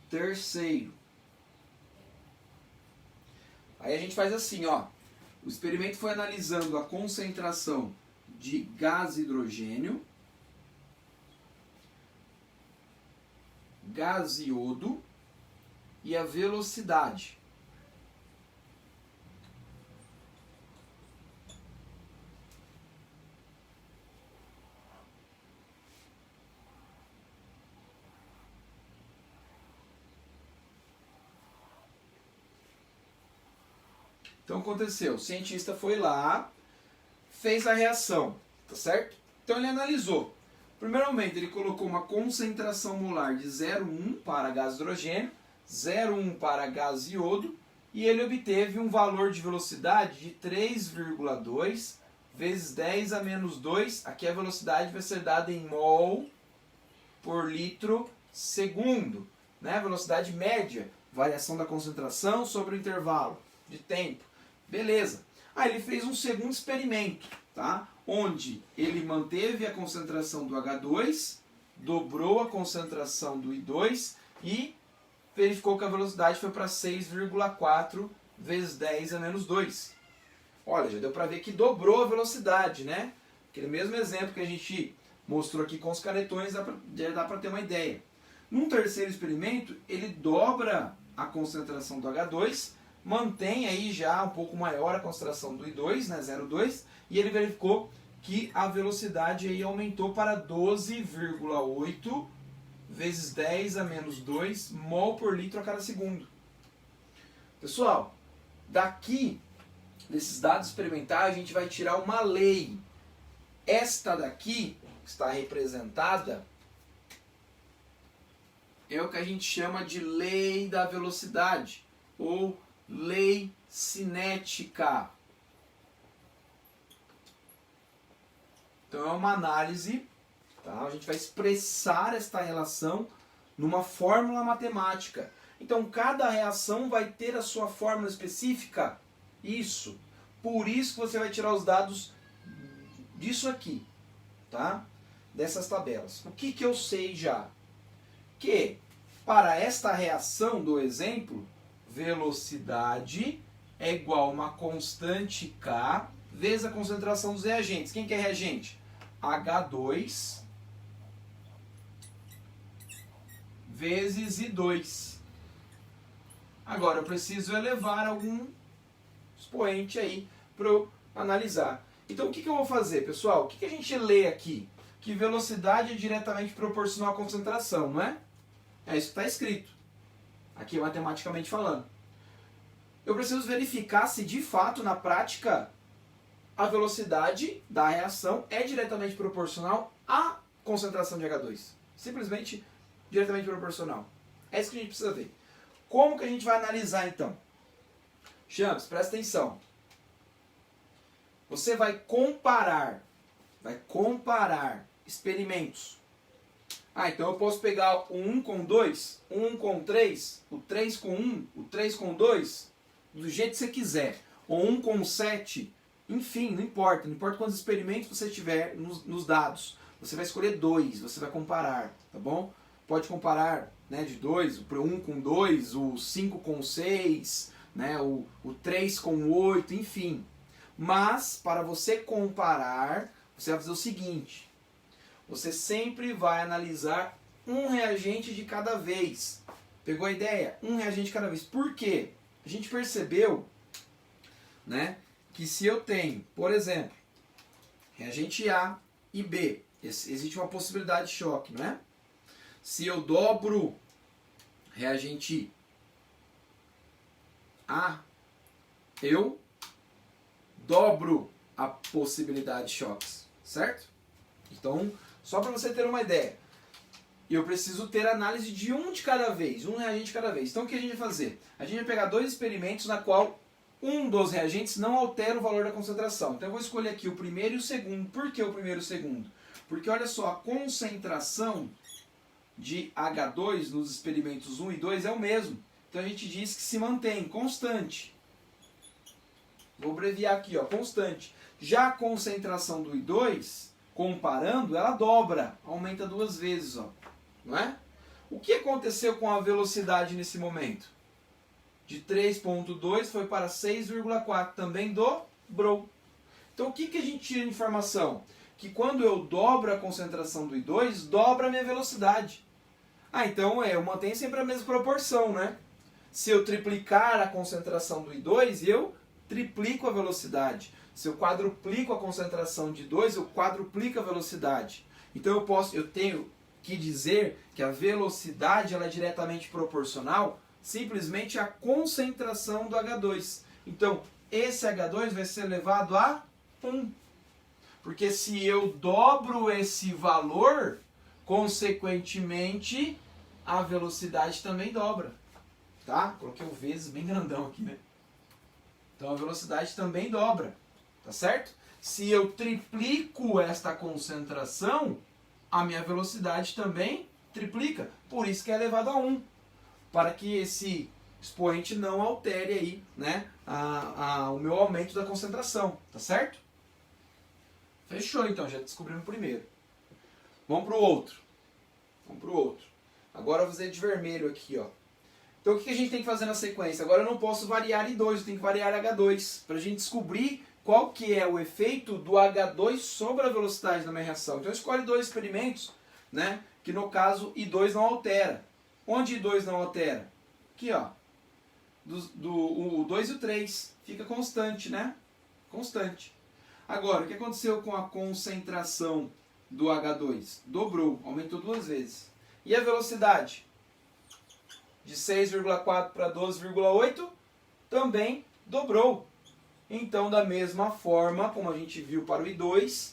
Terceiro. Aí a gente faz assim, ó. O experimento foi analisando a concentração de gás hidrogênio, gás iodo e a velocidade. Então aconteceu, o cientista foi lá, fez a reação, tá certo? Então ele analisou. Primeiro momento ele colocou uma concentração molar de 0,1 para gás hidrogênio, 0,1 para gás iodo, e ele obteve um valor de velocidade de 3,2 vezes 10 a menos 2. Aqui a velocidade vai ser dada em mol por litro segundo, né? Velocidade média, variação da concentração sobre o intervalo de tempo. Beleza. Aí ele fez um segundo experimento, tá? Onde ele manteve a concentração do H2, dobrou a concentração do I2 e verificou que a velocidade foi para 6,4 vezes 10 a menos 2. Olha, já deu para ver que dobrou a velocidade, né? Aquele mesmo exemplo que a gente mostrou aqui com os canetões, já dá para ter uma ideia. Num terceiro experimento, ele dobra a concentração do H2, mantém aí já um pouco maior a concentração do I2, né, 0,2, e ele verificou que a velocidade aí aumentou para 12,8 vezes 10 a menos 2 mol por litro a cada segundo. Pessoal, daqui, desses dados experimentais, a gente vai tirar uma lei. Esta daqui, que está representada, é o que a gente chama de lei da velocidade, ou lei cinética. Então é uma análise, tá? A gente vai expressar esta relação numa fórmula matemática. Então cada reação vai ter a sua fórmula específica. Isso. Por isso que você vai tirar os dados disso aqui, tá? Dessas tabelas. O que eu sei já? Que para esta reação do exemplo, velocidade é igual a uma constante K vezes a concentração dos reagentes. Quem que é reagente? H2 vezes I2. Agora eu preciso elevar algum expoente aí para eu analisar. Então o que eu vou fazer, pessoal? O que a gente lê aqui? Que velocidade é diretamente proporcional à concentração, não é? É isso que está escrito. Aqui matematicamente falando. Eu preciso verificar se de fato, na prática, a velocidade da reação é diretamente proporcional à concentração de H2. Simplesmente diretamente proporcional. É isso que a gente precisa ver. Como que a gente vai analisar então? Champs, presta atenção. você vai comparar experimentos. Ah, então eu posso pegar o 1 com 2, o 1 com 3, o 3 com 1, o 3 com 2, do jeito que você quiser. Ou 1 com 7, enfim, não importa quantos experimentos você tiver nos dados. Você vai escolher 2, você vai comparar, tá bom? Pode comparar, né, de 2, o 1 com 2, o 5 com 6, né, o 3 com 8, enfim. Mas, para você comparar, você vai fazer o seguinte: você sempre vai analisar um reagente de cada vez. Pegou a ideia? Um reagente de cada vez. Por quê? A gente percebeu, né, que se eu tenho, por exemplo, reagente A e B, existe uma possibilidade de choque, não é? Se eu dobro reagente A, eu dobro a possibilidade de choques, certo? Então, só para você ter uma ideia, eu preciso ter análise de um de cada vez, um reagente de cada vez. Então, o que a gente vai fazer? A gente vai pegar 2 experimentos na qual um dos reagentes não altera o valor da concentração. Então, eu vou escolher aqui o primeiro e o segundo. Por que o primeiro e o segundo? Porque, olha só, a concentração de H2 nos experimentos 1 e 2 é o mesmo. Então, a gente diz que se mantém constante. Vou abreviar aqui, ó, constante. Já a concentração do I2, comparando, ela dobra, aumenta 2 vezes, ó, não é? O que aconteceu com a velocidade nesse momento? De 3,2 foi para 6,4, também dobrou. Então o que a gente tira de informação? Que quando eu dobro a concentração do I2, dobra a minha velocidade. Ah, então eu mantenho sempre a mesma proporção, né? Se eu triplicar a concentração do I2, eu triplico a velocidade. Se eu quadruplico a concentração de 2, eu quadruplico a velocidade. Então eu tenho que dizer que a velocidade ela é diretamente proporcional simplesmente à concentração do H2. Então, esse H2 vai ser elevado a 1. Porque se eu dobro esse valor, consequentemente, a velocidade também dobra. Tá? Coloquei o vezes bem grandão aqui, né? Então a velocidade também dobra. Tá certo? Se eu triplico esta concentração, a minha velocidade também triplica. Por isso que é elevado a 1. Para que esse expoente não altere aí, né, o meu aumento da concentração. Tá certo? Fechou então, já descobrimos o primeiro. Vamos para o outro. Agora eu vou fazer de vermelho aqui, ó. Então o que a gente tem que fazer na sequência? Agora eu não posso variar I2, eu tenho que variar H2. Para a gente descobrir qual que é o efeito do H2 sobre a velocidade da minha reação. Então escolhe 2 experimentos, né, que no caso I2 não altera. Onde I2 não altera? Aqui, ó. O 2 e o 3. Fica constante, né? Constante. Agora, o que aconteceu com a concentração do H2? Dobrou, aumentou 2 vezes. E a velocidade? De 6,4 para 12,8 também dobrou. Então, da mesma forma, como a gente viu para o I2,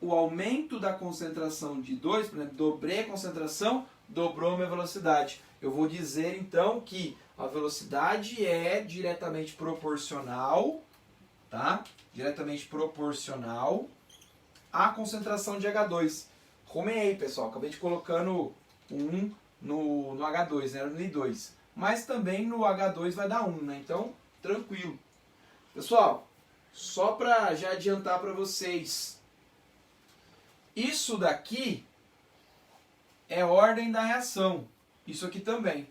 o aumento da concentração de 2, por exemplo, dobrei a concentração, dobrou a minha velocidade. Eu vou dizer, então, que a velocidade é diretamente proporcional, tá? Diretamente proporcional à concentração de H2. Comem aí, pessoal. Acabei de colocando 1 no H2, né? No I2. Mas também no H2 vai dar 1, né? Então, tranquilo. Pessoal, só para já adiantar para vocês, isso daqui é ordem da reação. Isso aqui também.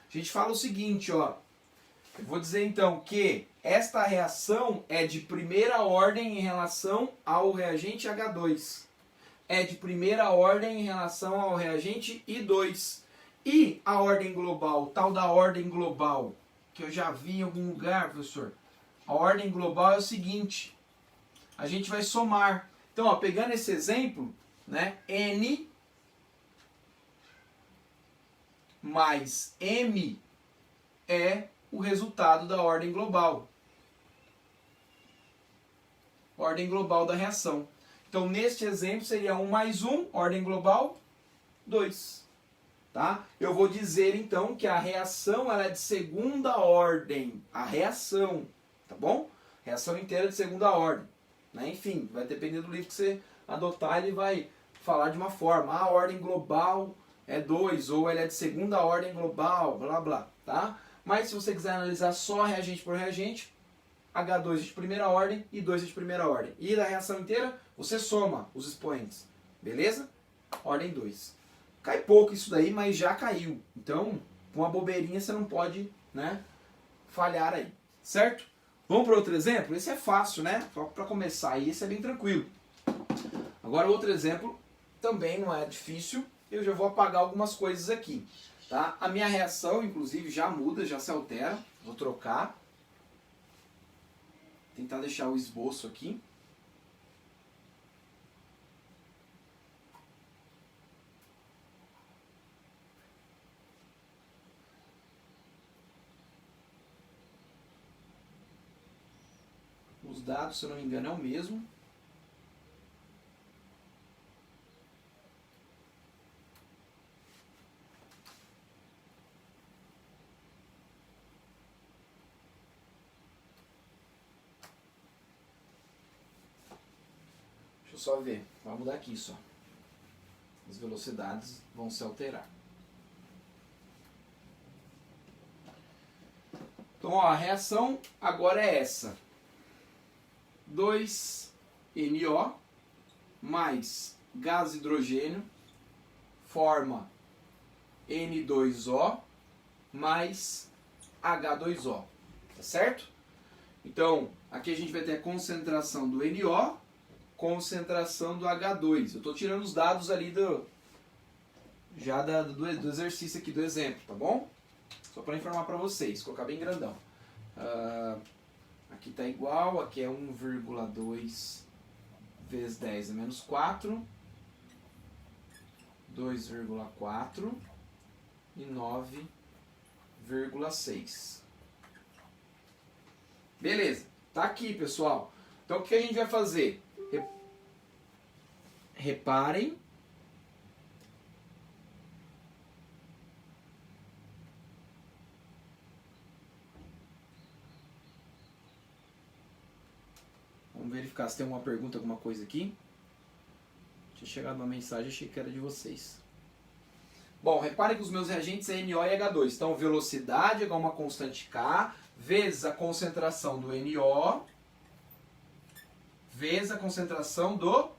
A gente fala o seguinte, ó. Eu vou dizer então que esta reação é de primeira ordem em relação ao reagente H2. É de primeira ordem em relação ao reagente I2. E a ordem global, tal da ordem global, que eu já vi em algum lugar, professor. A ordem global é o seguinte, a gente vai somar. Então, ó, pegando esse exemplo, né, N mais M é o resultado da ordem global. Ordem global da reação. Então, neste exemplo, seria 1 mais 1, ordem global, 2. Tá? Eu vou dizer, então, que a reação ela é de segunda ordem. A reação. Tá bom? reação inteira de segunda ordem. Né? Enfim, vai depender do livro que você adotar, ele vai falar de uma forma. A ordem global é 2, ou ele é de segunda ordem global, blá blá. Tá? Mas se você quiser analisar só reagente por reagente, H2 de primeira ordem e 2 de primeira ordem. E da reação inteira, você soma os expoentes. Beleza? Ordem 2. Cai pouco isso daí, mas já caiu. Então, com uma bobeirinha você não pode, né, falhar aí. Certo? Vamos para outro exemplo? Esse é fácil, né? Só para começar aí, esse é bem tranquilo. Agora outro exemplo, também não é difícil. Eu já vou apagar algumas coisas aqui. Tá? A minha reação, inclusive, já muda, já se altera. Vou trocar. Tentar deixar o esboço aqui. Os dados, se eu não me engano, é o mesmo. Deixa eu só ver. Vai mudar aqui só. As velocidades vão se alterar. Então, ó, a reação agora é essa. 2NO mais gás hidrogênio forma N2O mais H2O. Tá certo? Então, aqui a gente vai ter a concentração do NO, concentração do H2. Eu estou tirando os dados ali do exercício aqui, do exemplo, tá bom? Só para informar para vocês, colocar bem grandão. Aqui está igual, aqui é 1,2 vezes 10 a menos 4, 2,4 e 9,6. Beleza, tá aqui, pessoal. Então o que a gente vai fazer? Reparem. Vamos verificar se tem alguma pergunta, alguma coisa aqui. Tinha chegado uma mensagem, achei que era de vocês. Bom, reparem que os meus reagentes é NO e H2. Então, velocidade é igual a uma constante K, vezes a concentração do NO, vezes a concentração do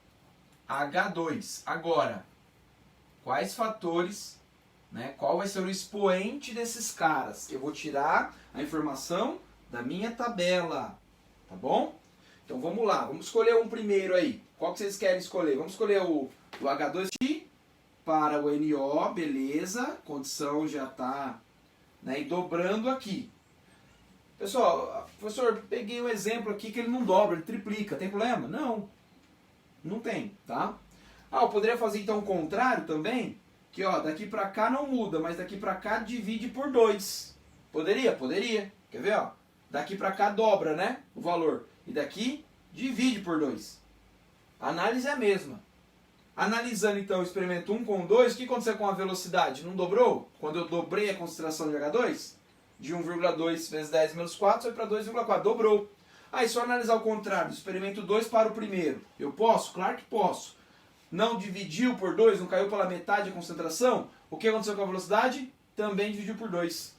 H2. Agora, quais fatores, né, qual vai ser o expoente desses caras? Eu vou tirar a informação da minha tabela, tá bom? Então vamos lá, vamos escolher um primeiro aí. Qual que vocês querem escolher? Vamos escolher o H2 para o NO, beleza. Condição já está, né, e dobrando aqui. Pessoal, professor, peguei um exemplo aqui que ele não dobra, ele triplica. Tem problema? Não. Não tem, tá? Eu poderia fazer então o contrário também, que ó, daqui para cá não muda, mas daqui para cá divide por 2. Poderia? Poderia. Quer ver, ó? Daqui para cá dobra, né, o valor. E daqui divide por 2. A análise é a mesma. Analisando então o experimento 1 com 2, o que aconteceu com a velocidade? Não dobrou? Quando eu dobrei a concentração de H2? De 1,2 vezes 10 menos 4 foi para 2,4. Dobrou. Aí, se eu analisar o contrário, do experimento 2 para o primeiro, eu posso? Claro que posso. Não dividiu por 2, não caiu pela metade a concentração? O que aconteceu com a velocidade? Também dividiu por 2.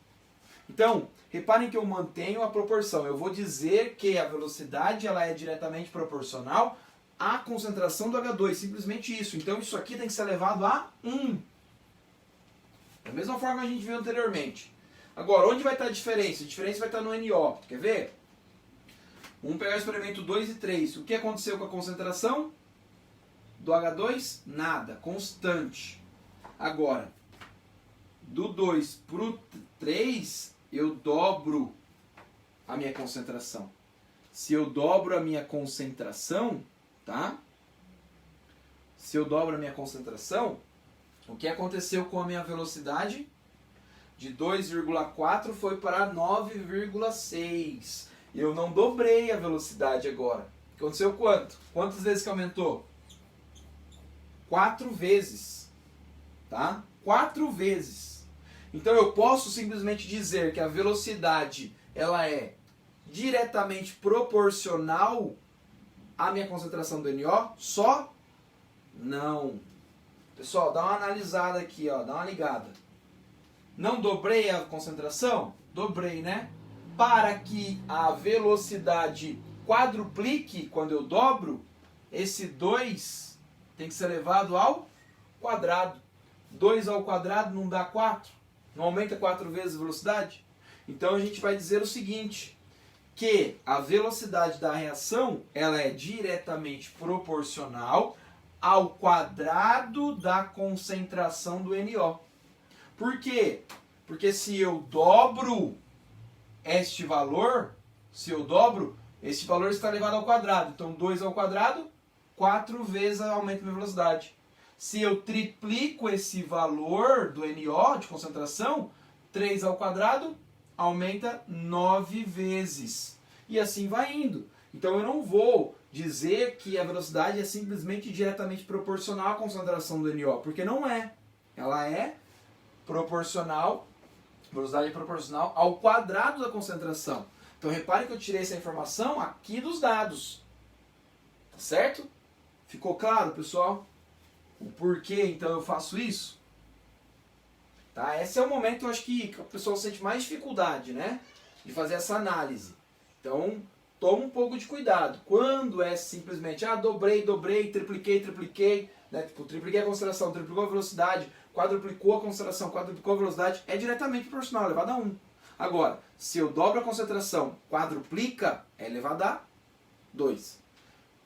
Então, reparem que eu mantenho a proporção. Eu vou dizer que a velocidade ela é diretamente proporcional à concentração do H2. Simplesmente isso. Então, isso aqui tem que ser elevado a 1. Da mesma forma que a gente viu anteriormente. Agora, onde vai estar a diferença? A diferença vai estar no NO. Quer ver? Vamos pegar o experimento 2 e 3. O que aconteceu com a concentração do H2? Nada. Constante. Agora, do 2 para o 3, eu dobro a minha concentração. Se eu dobro a minha concentração, tá? Se eu dobro a minha concentração, o que aconteceu com a minha velocidade? De 2,4 foi para 9,6. Eu não dobrei a velocidade agora. Aconteceu quanto? Quantas vezes que aumentou? 4 vezes. Tá? 4 vezes. Então eu posso simplesmente dizer que a velocidade ela é diretamente proporcional à minha concentração do NO só? Não. Pessoal, dá uma analisada aqui, ó, dá uma ligada. Não dobrei a concentração? Dobrei, né? Para que a velocidade quadruplique quando eu dobro, esse 2 tem que ser elevado ao quadrado. 2 ao quadrado não dá 4? Não aumenta 4 vezes a velocidade? Então a gente vai dizer o seguinte, que a velocidade da reação ela é diretamente proporcional ao quadrado da concentração do NO. Por quê? Porque se eu dobro este valor, este valor está elevado ao quadrado. Então 2 ao quadrado, 4 vezes aumenta a minha velocidade. Se eu triplico esse valor do NO de concentração, 3 ao quadrado aumenta 9 vezes. E assim vai indo. Então eu não vou dizer que a velocidade é simplesmente diretamente proporcional à concentração do NO, porque não é. Ela é proporcional, a velocidade é proporcional ao quadrado da concentração. Então repare que eu tirei essa informação aqui dos dados. Tá certo? Ficou claro, pessoal? O porquê então eu faço isso? Tá? Esse é o momento que eu acho que o pessoal sente mais dificuldade, né? De fazer essa análise. Então, toma um pouco de cuidado. Quando é simplesmente, dobrei, tripliquei, né? Tipo, tripliquei a concentração, triplicou a velocidade, quadruplicou a concentração, quadruplicou a velocidade, é diretamente proporcional, elevado a 1. Agora, se eu dobro a concentração, quadruplica, é elevado a 2.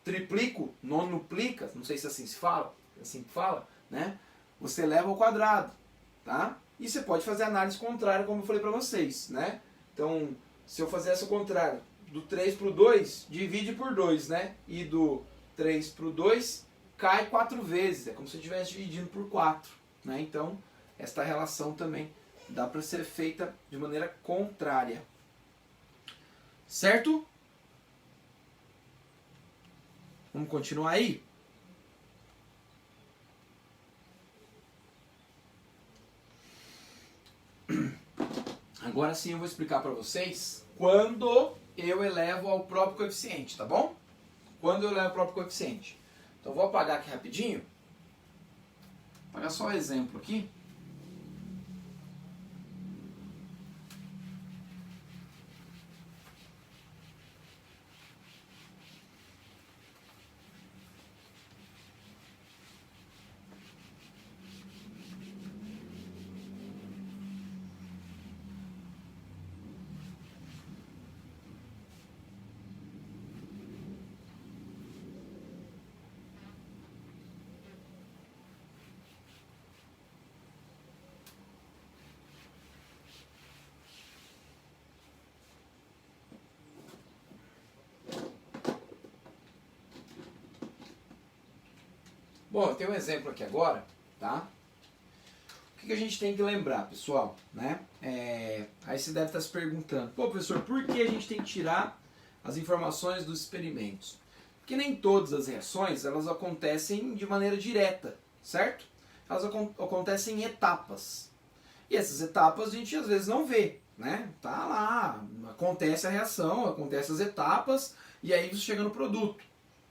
Triplico, nonuplica, não sei se assim se fala, assim que fala, né? Você eleva ao quadrado, tá? E você pode fazer análise contrária, como eu falei para vocês, né? Então, se eu fazer essa contrária, do 3 para o 2, divide por 2, né? E do 3 para o 2, cai 4 vezes. É como se eu estivesse dividindo por 4, né? Então, esta relação também dá para ser feita de maneira contrária. Certo? Vamos continuar aí? Agora sim eu vou explicar para vocês quando eu elevo ao próprio coeficiente, tá bom? Quando eu elevo ao próprio coeficiente. Então vou apagar aqui rapidinho. Vou apagar só um exemplo aqui. Bom, eu tenho um exemplo aqui agora, tá? O que a gente tem que lembrar, pessoal, né? Aí você deve estar se perguntando, pô, professor, por que a gente tem que tirar as informações dos experimentos? Porque nem todas as reações, elas acontecem de maneira direta, certo? Elas acontecem em etapas. E essas etapas a gente às vezes não vê, né? Tá lá, acontece a reação, acontecem as etapas, e aí você chega no produto.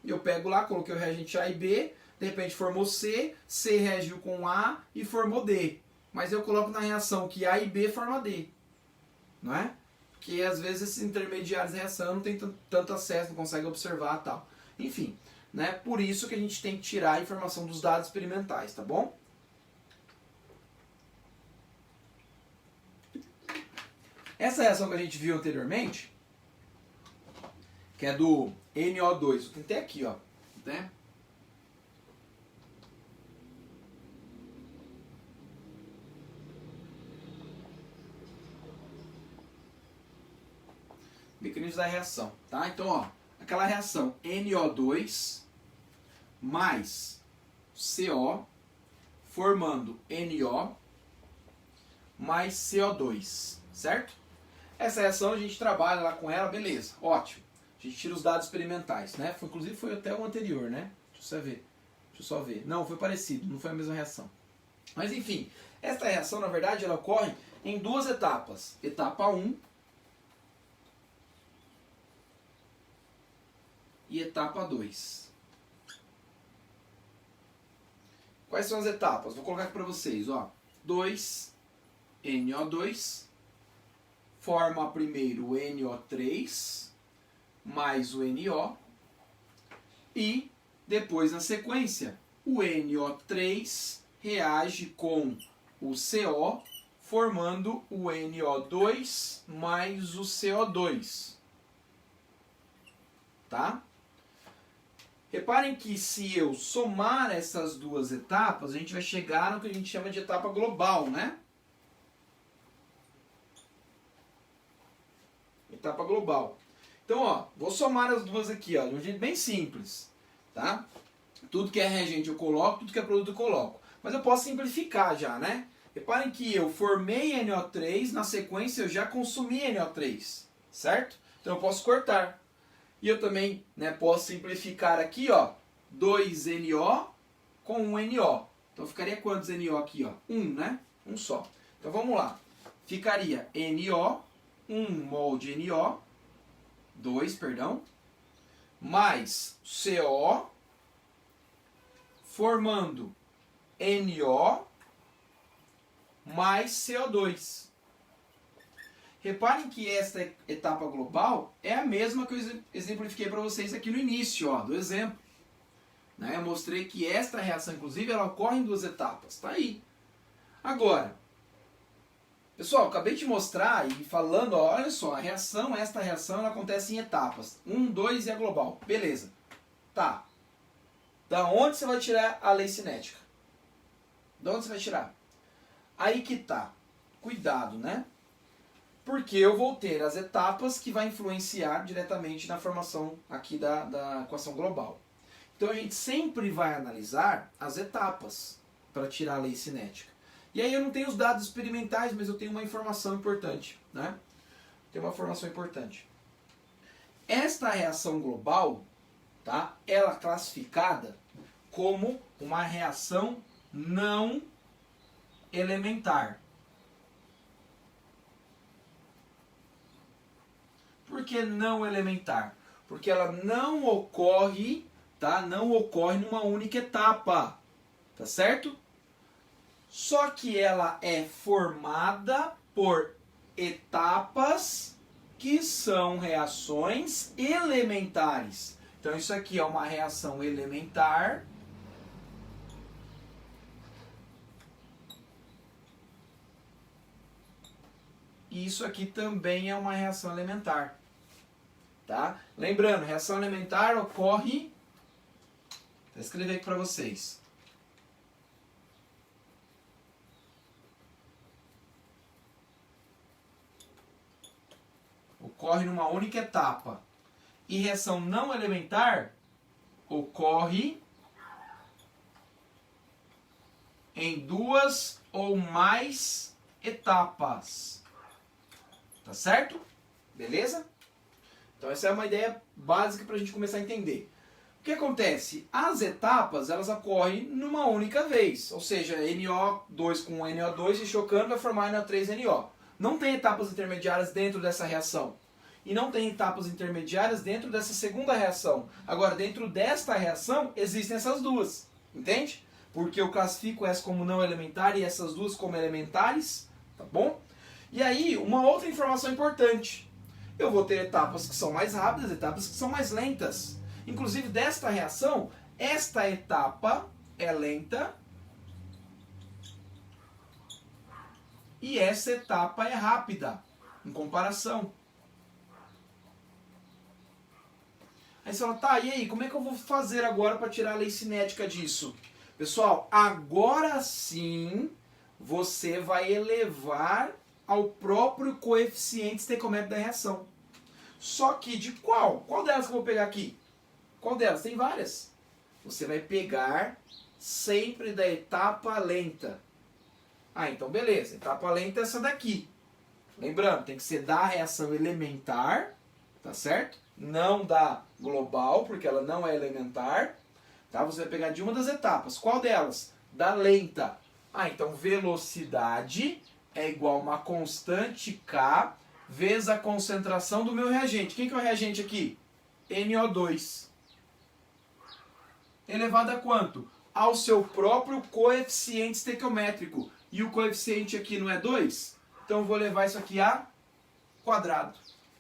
Eu pego lá, coloquei o reagente A e B, de repente formou C, C reagiu com A e formou D. Mas eu coloco na reação que A e B forma D. Não é? Porque às vezes esses intermediários da reação não tem tanto acesso, não consegue observar e tal. Enfim, né? Por isso que a gente tem que tirar a informação dos dados experimentais, tá bom? Essa reação que a gente viu anteriormente, que é do NO2, eu tentei aqui, ó, né? Mecanismo da reação, tá? Então, ó, aquela reação NO2 mais CO formando NO mais CO2, certo? Essa reação a gente trabalha lá com ela, beleza, ótimo. A gente tira os dados experimentais, né? Inclusive foi até o anterior, né? Deixa eu só ver. Não, foi parecido, não foi a mesma reação. Mas enfim, esta reação, na verdade, ela ocorre em duas etapas. Etapa 1 e etapa 2. Quais são as etapas? Vou colocar aqui para vocês. Ó. 2NO2 forma primeiro o NO3 mais o NO e depois na sequência o NO3 reage com o CO formando o NO2 mais o CO2. Tá? Reparem que se eu somar essas duas etapas, a gente vai chegar no que a gente chama de etapa global, né? Etapa global. Então, ó, vou somar as duas aqui, ó, de um jeito bem simples, tá? Tudo que é reagente eu coloco, tudo que é produto eu coloco. Mas eu posso simplificar já, né? Reparem que eu formei NO3, na sequência eu já consumi NO3, certo? Então eu posso cortar. E eu também, né, posso simplificar aqui, ó, 2NO com 1NO. Então ficaria quantos NO aqui, ó? 1, né? Um só. Então vamos lá. Ficaria NO, 1 mol de NO, 2, perdão, mais CO, formando NO mais CO2. Reparem que esta etapa global é a mesma que eu exemplifiquei para vocês aqui no início, ó, do exemplo. Né? Eu mostrei que esta reação, inclusive, ela ocorre em duas etapas. Está aí. Agora, pessoal, acabei de mostrar e falando, ó, olha só, esta reação ela acontece em etapas. 1, 2 e a global. Beleza. Tá. Da onde você vai tirar a lei cinética? Da onde você vai tirar? Aí que tá. Cuidado, né? Porque eu vou ter as etapas que vai influenciar diretamente na formação aqui da equação global. Então a gente sempre vai analisar as etapas para tirar a lei cinética. E aí eu não tenho os dados experimentais, mas eu tenho uma informação importante, né? Tem uma informação importante. Esta reação global, tá? Ela é classificada como uma reação não elementar. Por que não elementar? Porque ela não ocorre, tá? Não ocorre numa única etapa, tá certo? Só que ela é formada por etapas que são reações elementares. Então isso aqui é uma reação elementar. E isso aqui também é uma reação elementar. Tá? Lembrando, reação elementar ocorre... Vou escrever aqui para vocês. Ocorre numa única etapa. E reação não elementar ocorre em duas ou mais etapas. Tá certo? Beleza? Então essa é uma ideia básica para a gente começar a entender. O que acontece? As etapas elas ocorrem numa única vez. Ou seja, NO2 com NO2 se chocando vai formar NO3NO. Não tem etapas intermediárias dentro dessa reação. E não tem etapas intermediárias dentro dessa segunda reação. Agora, dentro desta reação, existem essas duas. Entende? Porque eu classifico essa como não elementar e essas duas como elementares. Tá bom? E aí, uma outra informação importante. Eu vou ter etapas que são mais rápidas, etapas que são mais lentas. Inclusive, desta reação, esta etapa é lenta e essa etapa é rápida, em comparação. Aí você fala, tá, e aí, como é que eu vou fazer agora para tirar a lei cinética disso? Pessoal, agora sim você vai elevar ao próprio coeficiente estequiométrico da reação. Só que de qual? Qual delas que eu vou pegar aqui? Qual delas? Tem várias. Você vai pegar sempre da etapa lenta. Ah, então beleza. Etapa lenta é essa daqui. Lembrando, tem que ser da reação elementar, tá certo? Não da global, porque ela não é elementar. Tá? Você vai pegar de uma das etapas. Qual delas? Da lenta. Ah, então velocidade é igual a uma constante K vezes a concentração do meu reagente. Quem que é o reagente aqui? NO2. elevado a quanto? Ao seu próprio coeficiente estequiométrico. E o coeficiente aqui não é 2? Então eu vou levar isso aqui a quadrado.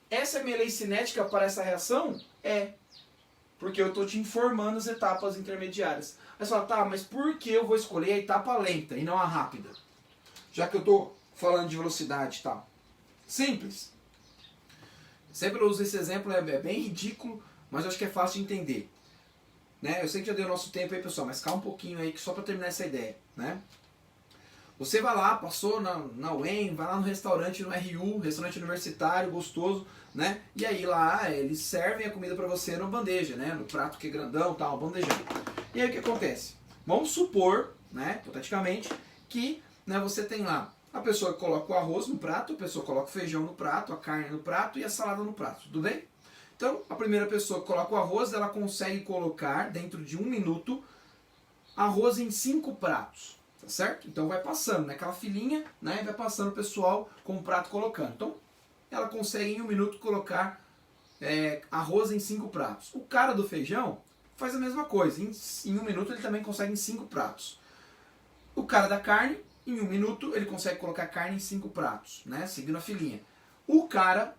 Essa é a minha lei cinética para essa reação? É. Porque eu estou te informando as etapas intermediárias. Aí você fala, tá, mas por que eu vou escolher a etapa lenta e não a rápida? Já que eu estou falando de velocidade e tal. Simples. Sempre eu uso esse exemplo, é bem ridículo, mas eu acho que é fácil de entender. Né? Eu sei que já deu nosso tempo aí, pessoal, mas calma um pouquinho aí, só para terminar essa ideia. Né? Você vai lá, passou na UEM, vai lá no restaurante, no RU, restaurante universitário, gostoso, né? E aí lá eles servem a comida para você na bandeja, né? No prato que é grandão, tal, bandejão. E aí o que acontece? Vamos supor, né, hipoteticamente, que, né, você tem lá a pessoa que coloca o arroz no prato, a pessoa coloca o feijão no prato, a carne no prato e a salada no prato, tudo bem? Então, a primeira pessoa que coloca o arroz, ela consegue colocar, dentro de 1 minuto, arroz em 5 pratos. Tá certo? Então vai passando, né? Aquela filinha, né? Vai passando o pessoal com o prato colocando. Então, ela consegue em 1 minuto colocar arroz em 5 pratos. O cara do feijão faz a mesma coisa. Em 1 minuto ele também consegue em 5 pratos. O cara da carne, em 1 minuto ele consegue colocar carne em 5 pratos, né? Seguindo a filinha. O cara,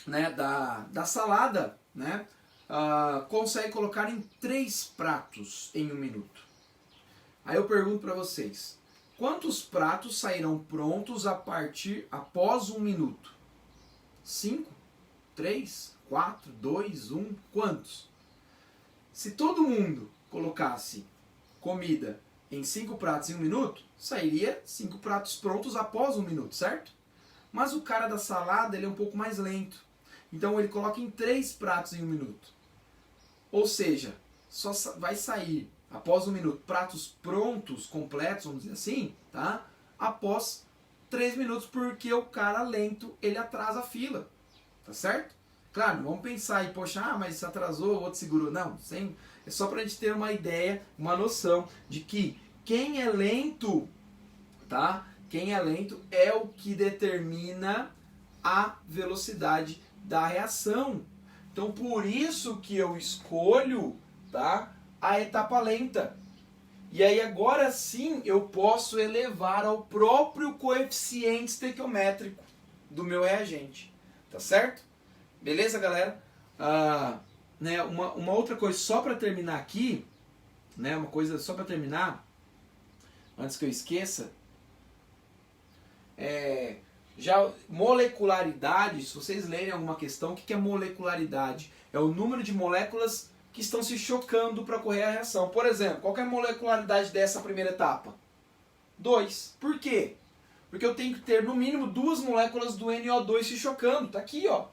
né, da salada, né? Consegue colocar em 3 pratos em 1 minuto. Aí eu pergunto para vocês, quantos pratos sairão prontos após 1 minuto? 5? 3? 4? 2? 1? Quantos? Se todo mundo colocasse comida em 5 pratos em 1 minuto, sairia 5 pratos prontos após 1 minuto, certo? Mas o cara da salada ele é um pouco mais lento. Então ele coloca em 3 pratos em 1 minuto. Ou seja, só vai sair após 1 minuto, pratos prontos, completos, vamos dizer assim, tá? Após 3 minutos, porque o cara lento, ele atrasa a fila, tá certo? Claro, vamos pensar aí, poxa, mas atrasou, o outro segurou. Não, é só pra gente ter uma ideia, uma noção de que quem é lento, tá? Quem é lento é o que determina a velocidade da reação. Então, por isso que eu escolho, tá? A etapa lenta. E aí agora sim eu posso elevar ao próprio coeficiente estequiométrico do meu reagente. Tá certo? Beleza, galera? Né, uma outra coisa só para terminar aqui, né, uma coisa só para terminar, antes que eu esqueça, já molecularidade, se vocês lerem alguma questão, o que é molecularidade? É o número de moléculas que estão se chocando para ocorrer a reação. Por exemplo, qual é a molecularidade dessa primeira etapa? 2. Por quê? Porque eu tenho que ter no mínimo 2 moléculas do NO2 se chocando. Está aqui, ó.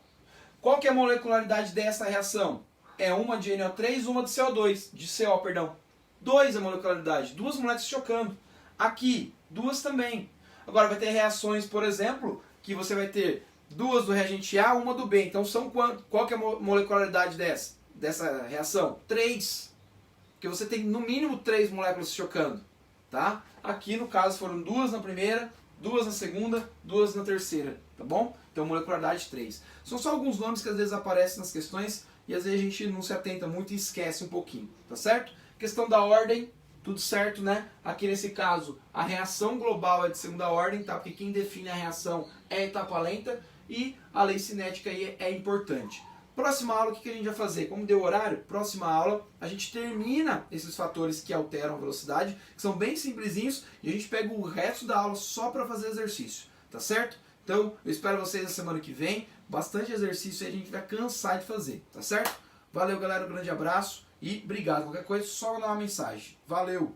Qual que é a molecularidade dessa reação? É uma de NO3 e uma de CO2. De CO, perdão. 2 a molecularidade. 2 moléculas se chocando. Aqui, 2 também. Agora vai ter reações, por exemplo, que você vai ter 2 do reagente A, 1 do B. Então são quanto? Qual que é a molecularidade dessa reação? 3. Porque você tem no mínimo 3 moléculas se chocando. Tá? Aqui no caso foram 2 na primeira, 2 na segunda, 2 na terceira. Tá bom? Então molecularidade 3. São só alguns nomes que às vezes aparecem nas questões e às vezes a gente não se atenta muito e esquece um pouquinho. Tá certo? Questão da ordem, tudo certo, né? Aqui nesse caso a reação global é de segunda ordem, tá? Porque quem define a reação é a etapa lenta e a lei cinética aí é importante. Próxima aula, o que a gente vai fazer? Como deu horário, próxima aula a gente termina esses fatores que alteram a velocidade, que são bem simplesinhos, e a gente pega o resto da aula só para fazer exercício, tá certo? Então, eu espero vocês na semana que vem, bastante exercício e a gente vai cansar de fazer, tá certo? Valeu, galera, um grande abraço e obrigado. Qualquer coisa, só mandar uma mensagem. Valeu!